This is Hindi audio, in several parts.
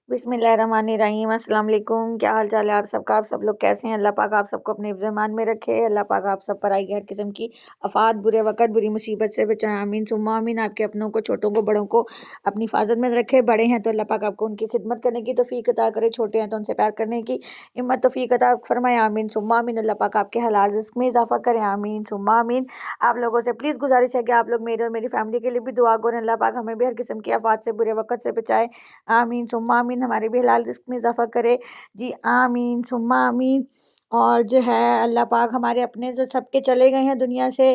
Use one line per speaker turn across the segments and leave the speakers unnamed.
बिस्मिल्लाहिर्रहमानिर्रहीम। अस्सलाम वालेकुम। क्या हाल चाल है आप सबका? आप सब लोग कैसे हैं? अल्लाह पाक आप सबको अपने ईमान में रखे। अल्लाह पाक आप सब पर आई हर किस्म की आफात, बुरे वक़्त, बुरी मुसीबत से बचाए। आमीन सुम्मा आमीन। आपके अपनों को, छोटों को, बड़ों को अपनी हिफाजत में रखे। बड़े हैं तो अल्लाह पाक आपको उनकी खिदमत करने की तौफीक अता करे, छोटे हैं तो उनसे प्यार करने की हिम्मत तौफीक अता फरमाए। आमीन सुम्मा आमीन। अल्लाह पाक आपके हलाल रिज़्क़ में इजाफा करें। आमीन सुम्मा आमीन। आप लोगों से प्लीज़ गुजारिश है कि आप लोग मेरे और मेरी फैमिली के लिए भी दुआ करें। अल्लाह पाक हमें भी हर किस्म की आफात से, बुरे वक़्त से बचाए। आमीन सुम्मा आमीन। हमारे भी हलाल रिज़्क़ में इजाफा करे। जी आमीन सुम्मा आमीन। और जो है अल्लाह पाक हमारे अपने जो सबके चले गए हैं दुनिया से,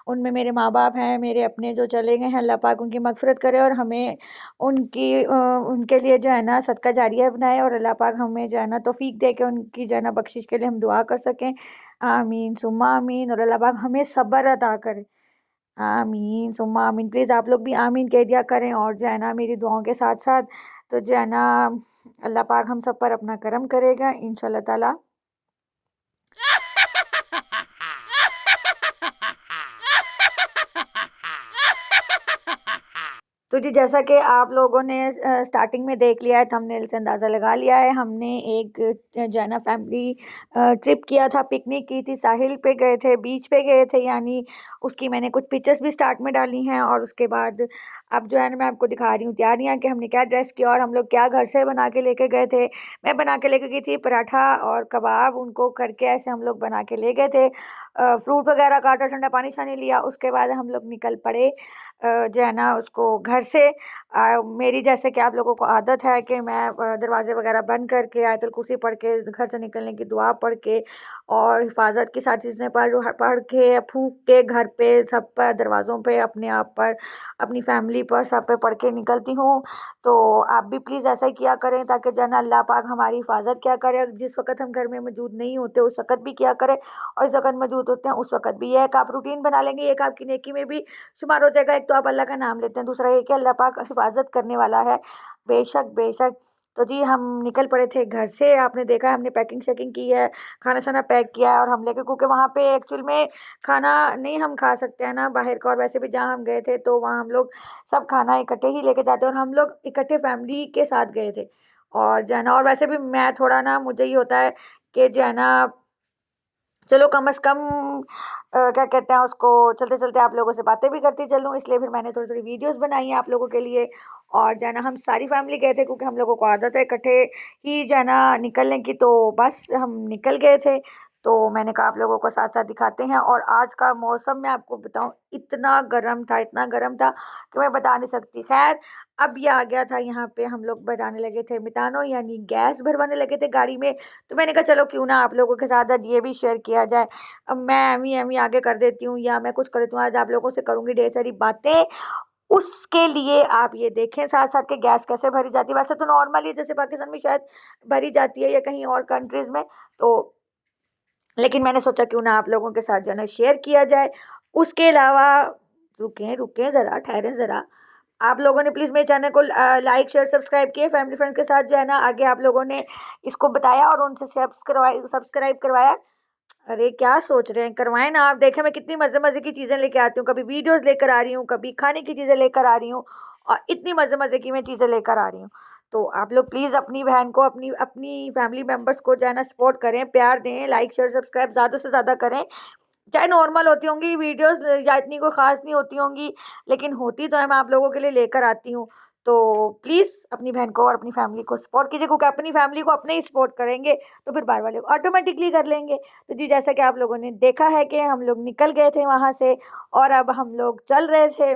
उनमें मेरे माँ बाप हैं, मेरे अपने जो चले गए हैं, अल्लाह पाक उनकी मग़फ़िरत करे और हमें उनके लिए जो है ना सदका जारिया बनाए। और अल्लाह पाक हमें जो है ना तौफीक दे के उनकी जो है ना बख्शिश के लिए हम दुआ कर सकें। आमीन सुम्मा आमीन। और अल्लाह पाक हमें सब्र अता करे। आमीन सुम्मा आमीन। प्लीज़ आप लोग भी आमीन कह दिया करें। और जो है ना मेरी दुआओं के साथ साथ तो जो है ना अल्लाह पाक हम सब पर अपना करम करेगा इंशाल्लाह ताला। तो जी जैसा कि आप लोगों ने स्टार्टिंग में देख लिया है, थंबनेल से अंदाज़ा लगा लिया है, हमने एक जो है ना फैमिली ट्रिप किया था, पिकनिक की थी, साहिल पे गए थे, बीच पे गए थे। यानी उसकी मैंने कुछ पिक्चर्स भी स्टार्ट में डाली हैं। और उसके बाद अब जो है ना मैं आपको दिखा रही हूँ तैयारियाँ कि हमने क्या ड्रेस किया और हम लोग क्या घर से बना के लेके गए थे। मैं बना के लेके गई थी पराठा और कबाब, उनको करके ऐसे हम लोग बना के ले गए थे। फ्रूट वगैरह काटा, ठंडा पानी शानी लिया। उसके बाद हम लोग निकल पड़े जो है ना उसको घर से। मेरी जैसे कि आप लोगों को आदत है कि मैं दरवाजे वगैरह बंद करके आयतुल कुर्सी पढ़ के, घर से निकलने की दुआ पढ़ के और हिफाजत की सारी चीज़ें पढ़ के, फूंक के घर पे सब पर, दरवाज़ों पे, अपने आप पर, अपनी फैमिली पर, सब पे पढ़ के निकलती हूँ। तो आप भी प्लीज़ ऐसा ही किया करें ताकि जो है ना अल्लाह पाक हमारी हिफाजत क्या करे। जिस वक्त हम घर में मौजूद नहीं होते उस वक्त भी किया करें, और जिस वक्त मौजूद होते हैं उस वक्त भी। यह एक आप रूटीन बना लेंगे, एक आपकी नेकी में भी शुमार हो जाएगा। एक तो आप अल्लाह का नाम लेते हैं, दूसरा ये कि अल्लाह पाक हिफाजत करने वाला है। बेशक बेशक। तो जी हम निकल पड़े थे घर से। आपने देखा है हमने पैकिंग शैकिंग की है, खाना शाना पैक किया है और हम लेके, क्योंकि वहाँ पे एक्चुअल में खाना नहीं हम खा सकते हैं ना बाहर का। और वैसे भी जहाँ हम गए थे तो वहाँ हम लोग सब खाना इकट्ठे ही लेके जाते हैं, और हम लोग इकट्ठे फैमिली के साथ गए थे। और जो है ना, और वैसे भी मैं थोड़ा ना, मुझे ये होता है कि जो है ना चलो कम से कम क्या कहते हैं उसको, चलते चलते आप लोगों से बातें भी करती चलूँ, इसलिए फिर मैंने थोड़ी थोड़ी वीडियोस बनाई हैं आप लोगों के लिए। और जो है ना हम सारी फैमिली गए थे क्योंकि हम लोगों को आदत है इकट्ठे ही जो है ना निकलने की। तो बस हम निकल गए थे। तो मैंने कहा आप लोगों को साथ साथ दिखाते हैं। और आज का मौसम मैं आपको बताऊं, इतना गर्म था, इतना गर्म था कि मैं बता नहीं सकती। खैर अब ये आ गया था यहाँ पे, हम लोग बनाने लगे थे मितानो, यानी गैस भरवाने लगे थे गाड़ी में। तो मैंने कहा चलो क्यों ना आप लोगों के साथ आज ये भी शेयर किया जाए। अब मैं एमी आगे कर देती हूँ या मैं कुछ कर देती हूँ, आज आप लोगों से करूँगी ढेर सारी बातें। उसके लिए आप ये देखें साथ साथ के गैस कैसे भरी जाती है। वैसे तो नॉर्मली जैसे पाकिस्तान में शायद भरी जाती है या कहीं और कंट्रीज में, तो लेकिन मैंने सोचा क्यों ना आप लोगों के साथ जो है ना शेयर किया जाए। उसके अलावा रुकें रुकें ज़रा, ठहरें ज़रा। आप लोगों ने प्लीज़ मेरे चैनल को लाइक शेयर सब्सक्राइब किए, फैमिली फ्रेंड के साथ जो है ना आगे आप लोगों ने इसको बताया और उनसे सब्सक्राइब करवाया। अरे क्या सोच रहे हैं, करवाएं ना। आप देखें मैं कितनी मज़े मज़े की चीज़ें लेके आती हूँ, कभी वीडियोस लेकर आ रही हूँ, कभी खाने की चीज़ें लेकर आ रही हूँ, और इतनी मज़े मज़े की मैं चीज़ें लेकर आ रही हूँ। तो आप लोग प्लीज़ अपनी बहन को, अपनी अपनी फैमिली मेम्बर्स को जो है ना सपोर्ट करें, प्यार दें, लाइक शेयर सब्सक्राइब ज़्यादा से ज़्यादा करें। चाहे नॉर्मल होती होंगी वीडियोस या इतनी कोई ख़ास नहीं होती होंगी, लेकिन होती तो है, मैं आप लोगों के लिए लेकर आती हूँ। तो प्लीज़ अपनी बहन को और अपनी फैमिली को सपोर्ट कीजिए, क्योंकि अपनी फैमिली को अपने ही सपोर्ट करेंगे तो फिर बाहर वाले ऑटोमेटिकली कर लेंगे। तो जी जैसा कि आप लोगों ने देखा है कि हम लोग निकल गए थे वहाँ से, और अब हम लोग चल रहे थे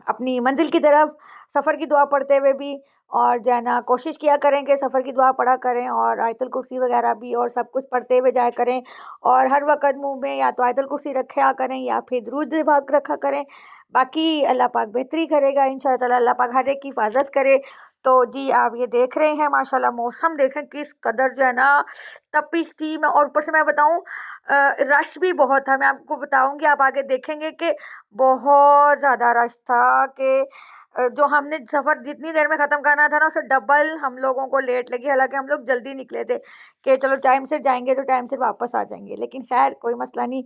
अपनी मंजिल की तरफ, सफ़र की दुआ पढ़ते हुए भी। और जो है ना कोशिश किया करें कि सफ़र की दुआ पढ़ा करें और आयतुल कुर्सी वगैरह भी और सब कुछ पढ़ते हुए जाया करें। और हर वक्त मुंह में या तो आयतुल कुर्सी रखा करें या फिर दुरूद पाक रखा करें। बाकी अल्लाह पाक बेहतरी करेगा इंशाअल्लाह ताला, अल्लाह पाक हर एक की हिफाजत करे। तो जी आप ये देख रहे हैं माशाल्लाह मौसम देखें किस कदर जो है ना तपिश थी। मैं और ऊपर से मैं बताऊं रश भी बहुत था। मैं आपको बताऊंगी, आप आगे देखेंगे कि बहुत ज़्यादा रश था कि जो हमने सफ़र जितनी देर में ख़त्म करना था ना उससे डबल हम लोगों को लेट लगी। हालांकि हम लोग जल्दी निकले थे कि चलो टाइम से जाएंगे तो टाइम से वापस आ जाएंगे, लेकिन खैर कोई मसला नहीं।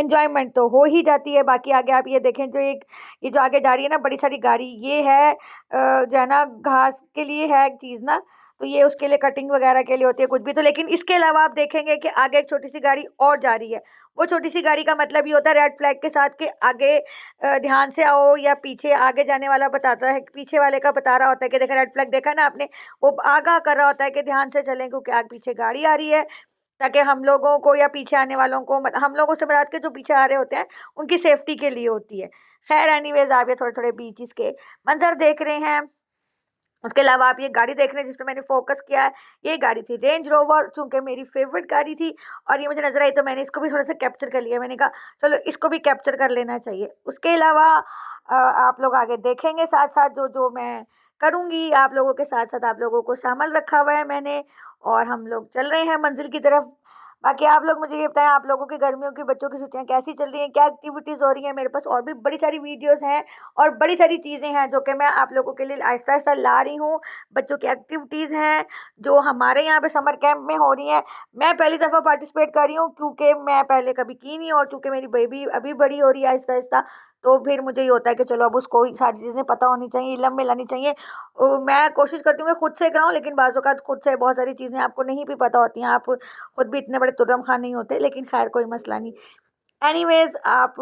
एंजॉयमेंट तो हो ही जाती है। बाकी आगे आप ये देखें, जो एक ये जो आगे जा रही है ना बड़ी सारी गाड़ी, ये है जो है ना घास के लिए है एक चीज़ ना, तो ये उसके लिए कटिंग वगैरह के लिए होती है कुछ भी। तो लेकिन इसके अलावा आप देखेंगे कि आगे एक छोटी सी गाड़ी और जा रही है। वो छोटी सी गाड़ी का मतलब ये होता है रेड फ्लैग के साथ कि आगे ध्यान से आओ, या पीछे आगे जाने वाला बताता है, पीछे वाले का बता रहा होता है कि देखा रेड फ्लैग देखा ना आपने, वो आगाह कर रहा होता है कि ध्यान से चलें क्योंकि आगे पीछे गाड़ी आ रही है, ताकि हम लोगों को या पीछे आने वालों को, हम लोगों से मुराद के जो पीछे आ रहे होते हैं उनकी सेफ्टी के लिए होती है। खैर एनीवेज, आप ये थोड़े थोड़े बीचेस के मंजर देख रहे हैं। उसके अलावा आप ये गाड़ी देख रहे हैं जिस पे मैंने फोकस किया है, ये गाड़ी थी रेंज रोवर, चूंकि मेरी फेवरेट गाड़ी थी और ये मुझे नजर आई तो मैंने इसको भी थोड़ा सा कैप्चर कर लिया। मैंने कहा चलो इसको भी कैप्चर कर लेना चाहिए। उसके अलावा आप लोग आगे देखेंगे साथ साथ जो जो मैं करूँगी आप लोगों के साथ साथ, आप लोगों को शामिल रखा हुआ है मैंने, और हम लोग चल रहे हैं मंजिल की तरफ। बाकी आप लोग मुझे ये बताएं, आप लोगों की गर्मियों की बच्चों की छुट्टियां कैसी चल रही हैं, क्या एक्टिविटीज़ हो रही हैं। मेरे पास और भी बड़ी सारी वीडियोस हैं और बड़ी सारी चीज़ें हैं जो कि मैं आप लोगों के लिए आहिस्ता आहिस्ता ला रही हूँ। बच्चों की एक्टिविटीज़ हैं जो हमारे यहाँ पे समर कैंप में हो रही हैं। मैं पहली दफ़ा पार्टिसिपेट कर रही हूँ क्योंकि मैं पहले कभी की नहीं, और चूँकि मेरी बेबी अभी बड़ी हो रही है आहिस्ता आहिस्ता, तो फिर मुझे ये होता है कि चलो अब उसको सारी चीज़ें पता होनी चाहिए, इल्म में लानी चाहिए। मैं कोशिश करती हूँ कि खुद से कराऊँ, लेकिन बाज़ औक़ात खुद से बहुत सारी चीज़ें आपको नहीं भी पता होती हैं, आप खुद भी इतने बड़े तुर्रम खां नहीं होते, लेकिन खैर कोई मसला नहीं। एनीवेज, आप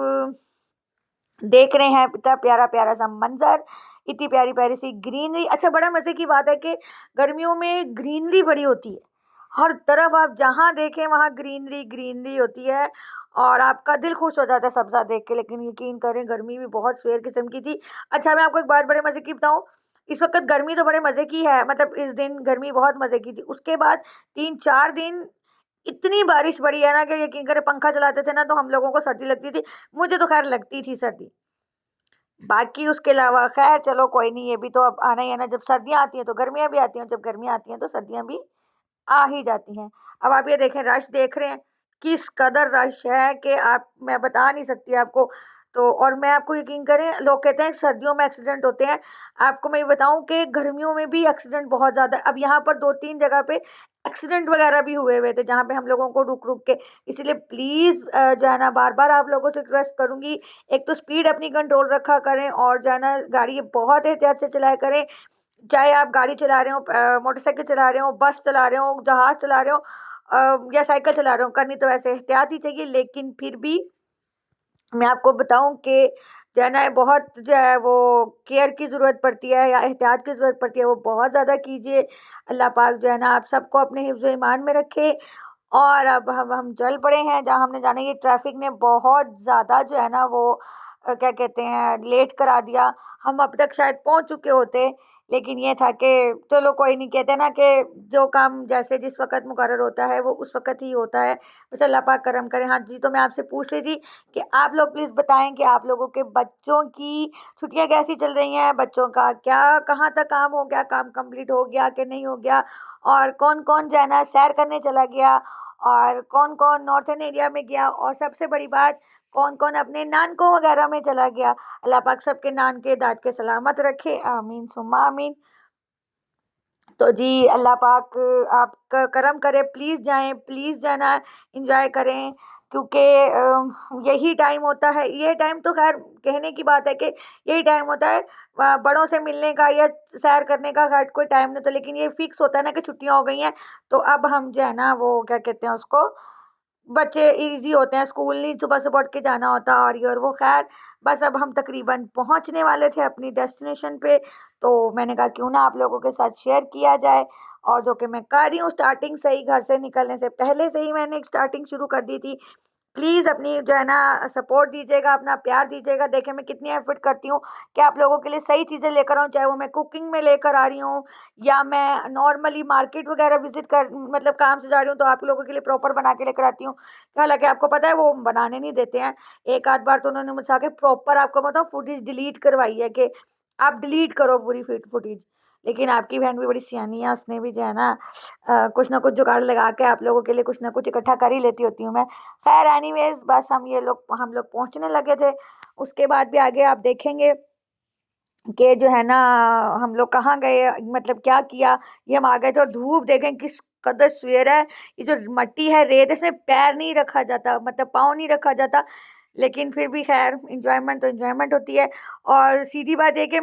देख रहे हैं इतना प्यारा प्यारा सा मंजर, इतनी प्यारी प्यारी सी ग्रीनरी। अच्छा, बड़ा मज़े की बात है कि गर्मियों में ग्रीनरी बड़ी होती है, हर तरफ आप जहाँ देखें वहाँ ग्रीनरी ग्रीनरी होती है और आपका दिल खुश हो जाता है सब्ज़ा देख के। लेकिन यकीन करें गर्मी भी बहुत स्वेर किस्म की थी। अच्छा, मैं आपको एक बात बड़े मज़े की बताऊँ, इस वक्त गर्मी तो बड़े मज़े की है, मतलब इस दिन गर्मी बहुत मज़े की थी। उसके बाद 3-4 दिन इतनी बारिश पड़ी है ना कि यकीन करें पंखा चलाते थे ना तो हम लोगों को सर्दी लगती थी। मुझे तो खैर लगती थी सर्दी। बाकी उसके अलावा खैर चलो कोई नहीं, ये भी तो अब आना ही है ना, जब सर्दियाँ आती हैं तो गर्मियाँ भी आती हैं, जब गर्मियाँ आती हैं तो सर्दियाँ भी आ ही जाती हैं। अब आप ये देखें, रश देख रहे हैं, किस कदर रश है कि आप, मैं बता नहीं सकती आपको। तो और मैं आपको, यकीन करें, लोग कहते हैं सर्दियों में एक्सीडेंट होते हैं, आपको मैं ये बताऊं कि गर्मियों में भी एक्सीडेंट बहुत ज़्यादा। अब यहाँ पर 2-3 जगह पे एक्सीडेंट वगैरह भी हुए हुए थे जहाँ पे हम लोगों को रुक रुक के, इसलिए प्लीज़ जो है ना बार बार आप लोगों से रिक्वेस्ट करूँगी, एक तो स्पीड अपनी कंट्रोल रखा करें और जो है ना गाड़ी बहुत एहतियात से चलाया करें। चाहे आप गाड़ी चला रहे हो, मोटरसाइकिल चला रहे हो, बस चला रहे हो, जहाज़ चला रहे हो, या साइकिल चला रहे हो, करनी तो वैसे एहतियात ही चाहिए, लेकिन फिर भी मैं आपको बताऊं कि जो है ना बहुत जो है वो केयर की ज़रूरत पड़ती है या एहतियात की ज़रूरत पड़ती है, वो बहुत ज़्यादा कीजिए। अल्लाह पाक जो है ना आप सबको अपने हिफ्ज़ ईमान में रखे। और अब हम चल पड़े हैं जहाँ हमने जाना है। ये ट्रैफिक ने बहुत ज़्यादा जो है ना वो क्या कहते हैं, लेट करा दिया। हम अब तक शायद पहुँच चुके होते, लेकिन ये था कि चलो कोई नहीं, कहते ना कि जो काम जैसे जिस वक़्त मुकर्रर होता है वो उस वक़्त ही होता है। बस अल्लाह पाक करम करे। हाँ जी, तो मैं आपसे पूछ रही थी कि आप लोग प्लीज़ बताएँ कि आप लोगों के बच्चों की छुट्टियाँ कैसी चल रही हैं? बच्चों का क्या, कहाँ तक काम हो गया, काम कंप्लीट हो गया कि नहीं हो गया? और कौन-कौन जो है ना सैर करने चला गया, और कौन-कौन नॉर्थन एरिया में गया, और सबसे बड़ी बात, कौन-कौन अपने नानकों वगैरह में चला गया? अल्लाह पाक सबके नान के दाद के सलामत रखे, आमीन सुम्मा आमीन। तो जी अल्लाह पाक आपका करम करे, प्लीज़ जाएँ, प्लीज़ जाना, एंजॉय करें, क्योंकि यही टाइम होता है। ये टाइम तो खैर कहने की बात है कि यही टाइम होता है बड़ों से मिलने का या सैर करने का, खैर कोई टाइम नहीं होता, लेकिन ये फिक्स होता है ना कि छुट्टियाँ हो गई हैं तो अब हम जो है ना वो क्या कहते हैं उसको, बच्चे ईज़ी होते हैं, स्कूल नहीं सुबह सुबह उठ के जाना होता और ये और वो। खैर बस अब हम तकरीबन पहुंचने वाले थे अपनी डेस्टिनेशन पे, तो मैंने कहा क्यों ना आप लोगों के साथ शेयर किया जाए। और जो कि मैं कर रही हूँ स्टार्टिंग से ही, घर से निकलने से पहले से ही मैंने एक स्टार्टिंग शुरू कर दी थी। प्लीज़ अपनी जो है ना सपोर्ट दीजिएगा, अपना प्यार दीजिएगा। देखें मैं कितनी एफर्ट करती हूँ कि आप लोगों के लिए सही चीज़ें लेकर आऊँ, चाहे वो मैं कुकिंग में लेकर आ रही हूँ या मैं नॉर्मली मार्केट वगैरह विजिट कर, मतलब काम से जा रही हूँ तो आप लोगों के लिए प्रॉपर बना के लेकर आती हूँ। हालांकि आपको पता है वो बनाने नहीं देते हैं। एक आध बार तो उन्होंने मुझसे आके प्रॉपर, आपको बताओ, फुटेज डिलीट करवाई है कि आप डिलीट करो पूरी फुटेज। लेकिन आपकी बहन भी बड़ी सियानी है, उसने भी जो है ना कुछ ना कुछ जुगाड़ लगा के आप लोगों के लिए कुछ ना कुछ इकट्ठा कर ही लेती होती हूँ मैं। खैर एनीवेज, बस हम लोग पहुँचने लगे थे। उसके बाद भी आगे आप देखेंगे कि जो है ना हम लोग कहाँ गए, मतलब क्या किया। ये हम आ गए थे और धूप देखें किस कदर सवेरा है। ये जो मट्टी है, रेत, इसमें पैर नहीं रखा जाता, मतलब पाँव नहीं रखा जाता। लेकिन फिर भी खैर एंजॉयमेंट तो एंजॉयमेंट होती है। और सीधी बात है कि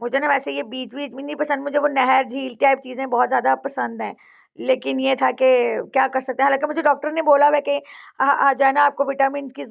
मुझे ना वैसे ये बीच बीच भी नहीं पसंद, मुझे वो नहर झील टाइप चीज़ें बहुत ज़्यादा पसंद हैं। लेकिन ये था कि क्या कर सकते हैं, हालांकि मुझे डॉक्टर ने बोला हुआ है कि आ जाना, आपको विटामिन की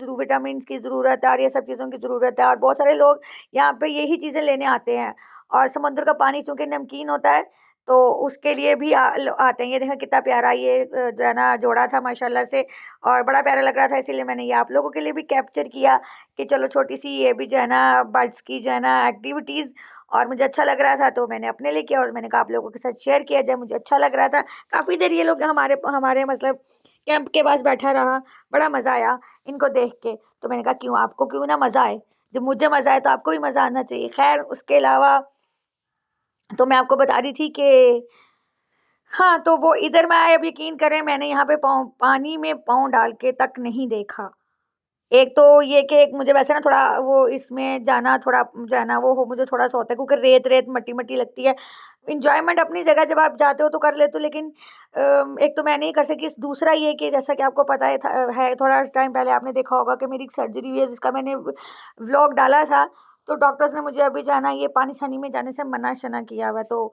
ज़रूरत है और ये सब चीज़ों की ज़रूरत है। और बहुत सारे लोग यहाँ पे यही चीज़ें लेने आते हैं। और समुद्र का पानी चूँकि नमकीन होता है तो उसके लिए भी आते हैं। ये देखा कितना प्यारा ये जो है ना जोड़ा था माशाल्लाह से, और बड़ा प्यारा लग रहा था, इसीलिए मैंने ये आप लोगों के लिए भी कैप्चर किया कि चलो छोटी सी ये भी जो है ना बर्ड्स की जो है ना एक्टिविटीज़, और मुझे अच्छा लग रहा था तो मैंने अपने लिए किया और मैंने कहा आप लोगों के साथ शेयर किया जाए। मुझे अच्छा लग रहा था, काफ़ी देर ये लोग हमारे हमारे मतलब कैंप के पास बैठा रहा, बड़ा मज़ा आया इनको देख के। तो मैंने कहा क्यों, आपको क्यों ना मज़ा आए, जब मुझे मज़ा आए तो आपको भी मज़ा आना चाहिए। खैर उसके अलावा तो मैं आपको बता रही थी कि हाँ, तो वो इधर मैं आए, अब यकीन करें मैंने यहाँ पे पानी में पाँव डाल के तक नहीं देखा। एक तो ये कि एक मुझे वैसे ना थोड़ा वो इसमें जाना थोड़ा जो है ना वो हो मुझे थोड़ा-सा होता है, क्योंकि रेत-रेत, मट्टी-मट्टी लगती है। एन्जॉयमेंट अपनी जगह जब आप जाते हो तो कर लेते हो, लेकिन एक तो मैं नहीं कर सकी। दूसरा ये कि जैसा कि आपको पता है थोड़ा टाइम पहले आपने देखा होगा कि मेरी एक सर्जरी हुई है जिसका मैंने व्लॉग डाला था। तो डॉक्टर्स ने मुझे अभी जो है ना ये पानी-शानी में जाने से मना-शना किया हुआ है। तो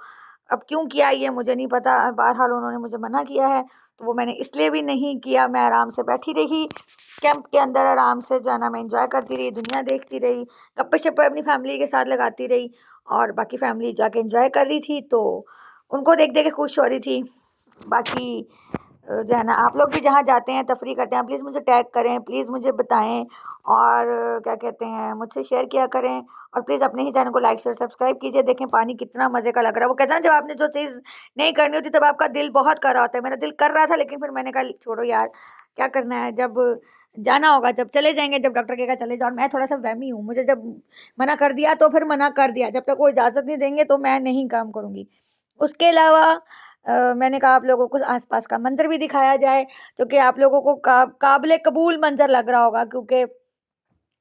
अब क्यों किया ये मुझे नहीं पता, बहरहाल उन्होंने मुझे मना किया है, तो वो मैंने इसलिए भी नहीं किया। मैं आराम से बैठी रही कैंप के अंदर, आराम से जाना मैं एंजॉय करती रही, दुनिया देखती रही, गप्पे-शप्पे अपनी फैमिली के साथ लगाती रही, और बाकी फैमिली जाके एंजॉय कर रही थी तो उनको देख-देख के खुश हो रही थी। बाकी जो है ना आप लोग भी जहाँ जाते हैं, तफरीह करते हैं, प्लीज़ मुझे टैग करें, प्लीज़ मुझे बताएँ, और क्या कहते हैं मुझसे शेयर किया करें, और प्लीज़ अपने ही चैनल को लाइक, शेयर, सब्सक्राइब कीजिए। देखें पानी कितना मज़े का लग रहा है। वो कहते हैं ना जब आपने जो चीज़ नहीं करनी होती तब आपका दिल बहुत कर रहा होता है। मेरा दिल कर रहा था, लेकिन फिर मैंने कहा छोड़ो यार, क्या करना है, जब जाना होगा जब चले जाएँगे, जब डॉक्टर कहेगा चले जाओ। और मैं थोड़ा-सा वहमी हूँ, मुझे जब मना कर दिया तो फिर मना कर दिया, जब तक वो इजाज़त नहीं देंगे तो मैं नहीं काम करूँगी। उसके अलावा मैंने कहा आप लोगों को आस-पास का मंज़र भी दिखाया जाए, जो कि आप लोगों को काबिल कबूल मंज़र लग रहा होगा, क्योंकि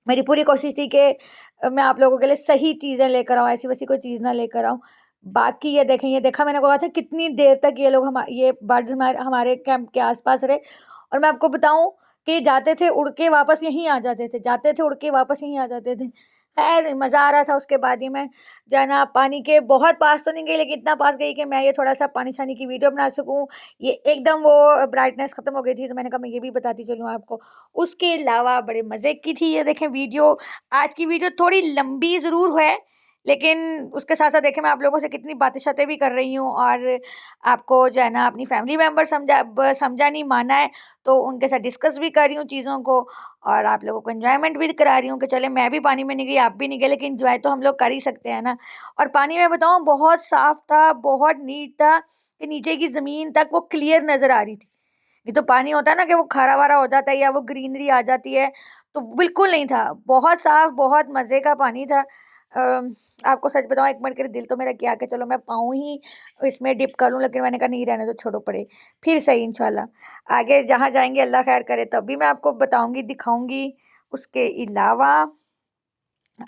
मेरी पूरी कोशिश थी कि मैं आप लोगों के लिए सही चीज़ें लेकर आऊँ, ऐसी-वैसी कोई चीज़ ना लेकर आऊँ। बाकी ये देखें, ये देखा मैंने कहा था कितनी देर तक ये लोग ये बर्ड्स हमारे कैंप के आस-पास रहे, और मैं आपको बताऊँ कि जाते थे उड़ के वापस यहीं आ जाते थे, जाते थे उड़ के वापस यहीं आ जाते थे। ख़ैर मज़ा आ रहा था। उसके बाद ये मैं जो है ना पानी के बहुत पास तो नहीं गई, लेकिन इतना पास गई कि मैं ये थोड़ा-सा पानी-शानी की वीडियो बना सकूँ। ये एकदम वो ब्राइटनेस ख़त्म हो गई थी, तो मैंने कहा मैं ये भी बताती चलूँ आपको। उसके अलावा बड़े मज़े की थी ये देखें वीडियो। आज की वीडियो थोड़ी लंबी ज़रूर है, लेकिन उसके साथ-साथ देखिए मैं आप लोगों से कितनी बातें-शातें भी कर रही हूँ, और आपको जो है ना अपनी फैमिली मेंबर समझा नहीं माना है, तो उनके साथ डिस्कस भी कर रही हूँ चीज़ों को, और आप लोगों को एन्जॉयमेंट भी करा रही हूँ कि चले मैं भी पानी में नहीं गई, आप भी नहीं गए, लेकिन एन्जॉय तो हम लोग कर ही सकते हैं ना। और पानी मैं बताऊँ बहुत साफ़ था, बहुत नीट था, कि नीचे की ज़मीन तक वो क्लियर नज़र आ रही थी। नहीं तो पानी होता है ना कि वो खारा-वारा हो जाता है या वो ग्रीनरी आ जाती है, तो बिल्कुल नहीं था। बहुत साफ़, बहुत मज़े का पानी था। आपको सच बताऊँ, एक मिनट के लिए दिल तो मेरा किया कि चलो मैं पाँव ही इसमें डिप कर लूँ, लेकिन मैंने कहा नहीं रहने दो, छोड़ो पड़े। फिर सही इंशाल्लाह आगे जहाँ जाएँगे अल्लाह खैर करे तब भी मैं आपको बताऊँगी, दिखाऊँगी। उसके अलावा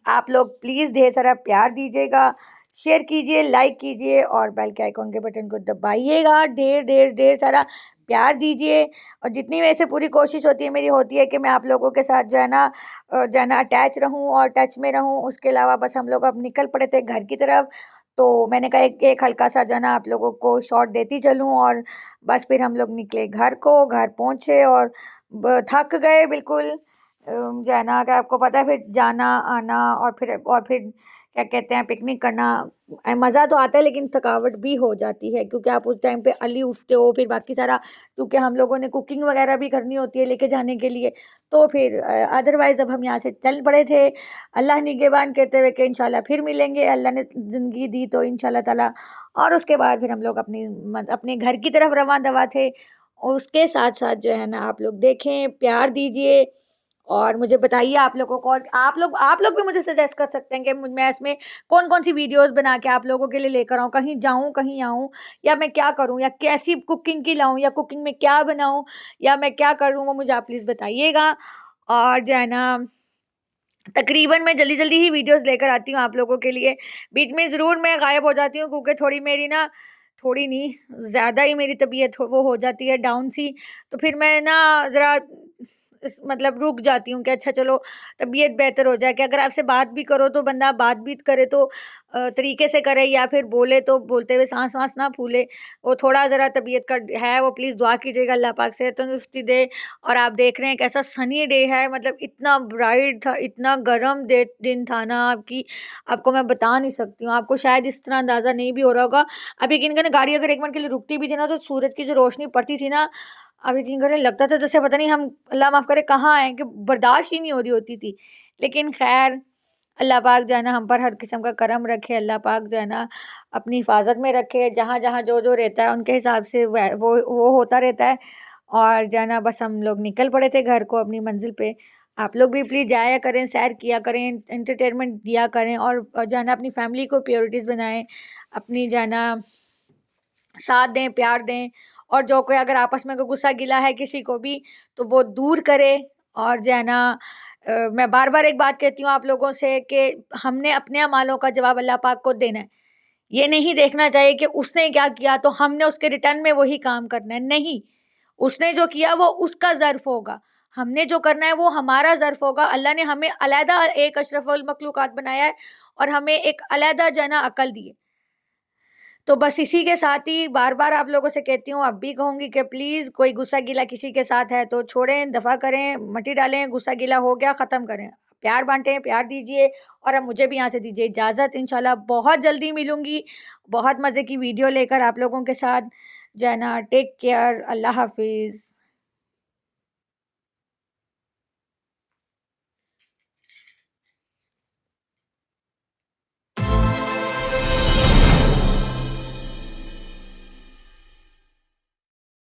आप लोग प्लीज़ ढेर सारा प्यार दीजिएगा, शेयर कीजिए, लाइक कीजिए, और बेल के आइकॉन के बटन को दबाइएगा। ढेर ढेर ढेर सारा प्यार दीजिए, और जितनी मेरे से पूरी कोशिश होती है मेरी होती है कि मैं आप लोगों के साथ जो है ना अटैच रहूँ और टच में रहूँ। उसके अलावा बस हम लोग अब निकल पड़े थे घर की तरफ, तो मैंने कहा एक एक हल्का सा जो है ना आप लोगों को शॉट देती चलूँ, और बस फिर हम लोग निकले घर को, घर पहुँचे और थक गए बिल्कुल। जो है ना कि आपको पता है फिर जाना आना, और फिर क्या कहते हैं पिकनिक करना, मज़ा तो आता है लेकिन थकावट भी हो जाती है, क्योंकि आप उस टाइम पे अर्ली उठते हो, फिर बाकी सारा क्योंकि हम लोगों ने कुकिंग वगैरह भी करनी होती है लेके जाने के लिए। तो फिर अदरवाइज़ अब हम यहाँ से चल पड़े थे, अल्लाह निगहबान कहते हुए कि इंशाल्लाह फिर मिलेंगे, अल्लाह ने ज़िंदगी दी तो इंशाल्लाह ताला। और उसके बाद फिर हम लोग अपने घर की तरफ रवां दवा थे। और उसके साथ-साथ जो है ना आप लोग देखें, प्यार दीजिए, और मुझे बताइए आप लोगों को, और आप लोग भी मुझे सजेस्ट कर सकते हैं कि मैं इसमें कौन-कौन सी वीडियोस बना के आप लोगों के लिए लेकर आऊँ, कहीं जाऊँ, कहीं आऊँ, या मैं क्या करूँ, या कैसी कुकिंग की लाऊँ, या कुकिंग में क्या बनाऊँ, या मैं क्या करूँ, वो मुझे आप प्लीज़ बताइएगा। और जो है ना तकरीबन मैं जल्दी-जल्दी ही वीडियोस लेकर आती हूँ आप लोगों के लिए। बीच में ज़रूर मैं गायब हो जाती हूँ, क्योंकि थोड़ी मेरी ना थोड़ी नहीं, ज़्यादा ही मेरी तबीयत वो हो जाती है डाउन सी। तो फिर मैं ना ज़रा मतलब रुक जाती हूँ कि अच्छा चलो तबीयत बेहतर हो जाए, कि अगर आपसे बात भी करो तो बंदा बात भी करे तो तरीके से करे, या फिर बोले तो बोलते हुए सांस वांस ना फूले। वो थोड़ा ज़रा तबीयत का है, वो प्लीज़ दुआ कीजिएगा अल्लाह पाक से तंदुरुस्ती दे। और आप देख रहे हैं कैसा सनी डे है, मतलब इतना ब्राइट था, इतना गर्म दिन था ना आपको मैं बता नहीं सकती हूँ। आपको शायद इस तरह अंदाज़ा नहीं भी हो रहा होगा। अब यकीन करें गाड़ी अगर 1 मिनट के लिए रुकती भी थी ना, तो सूरज की जो रोशनी पड़ती थी ना, अब यकीन करें लगता था जैसे पता नहीं हम, अल्लाह माफ़ करे, कहाँ आए, कि बर्दाश्त ही नहीं हो रही होती थी। लेकिन खैर अल्लाह पाक जो है ना हम पर हर किस्म का करम रखे, अल्लाह पाक जो है ना अपनी हिफाजत में रखे, जहाँ जहाँ जो जो रहता है उनके हिसाब से वो होता रहता है। और जो है ना बस हम लोग निकल पड़े थे घर को अपनी मंजिल पे। आप लोग भी प्लीज़ जाया करें, सैर किया करें, एंटरटेनमेंट दिया करें, और जो है ना अपनी फैमिली को प्रायोरिटीज़ बनाएं, अपनी जो है ना साथ दें, प्यार दें। और जो कोई अगर आपस में कोई गुस्सा गिला है किसी को भी, तो वो दूर करे। और जो है ना मैं बार बार एक बात कहती हूँ आप लोगों से कि हमने अपने अमालों का जवाब अल्लाह पाक को देना है। ये नहीं देखना चाहिए कि उसने क्या किया तो हमने उसके रिटर्न में वही काम करना है, नहीं। उसने जो किया वो उसका ज़र्फ होगा, हमने जो करना है वो हमारा ज़र्फ होगा। अल्लाह ने हमें अलहदा एक अशरफुल मखलूक़ात बनाया है, और हमें एक अलहदा जो है ना अकल दी है। तो बस इसी के साथ ही बार बार आप लोगों से कहती हूँ, अब भी कहूँगी कि प्लीज़ कोई गुस्सा गिला किसी के साथ है तो छोड़ें, दफ़ा करें, मट्टी डालें, गुस्सा गिला हो गया, ख़त्म करें। प्यार बांटें, प्यार दीजिए। और अब मुझे भी यहाँ से दीजिए इजाज़त। इंशाल्लाह बहुत जल्दी मिलूँगी बहुत मज़े की वीडियो लेकर आप लोगों के साथ। जो है ना, टेक केयर, अल्लाह हाफिज़।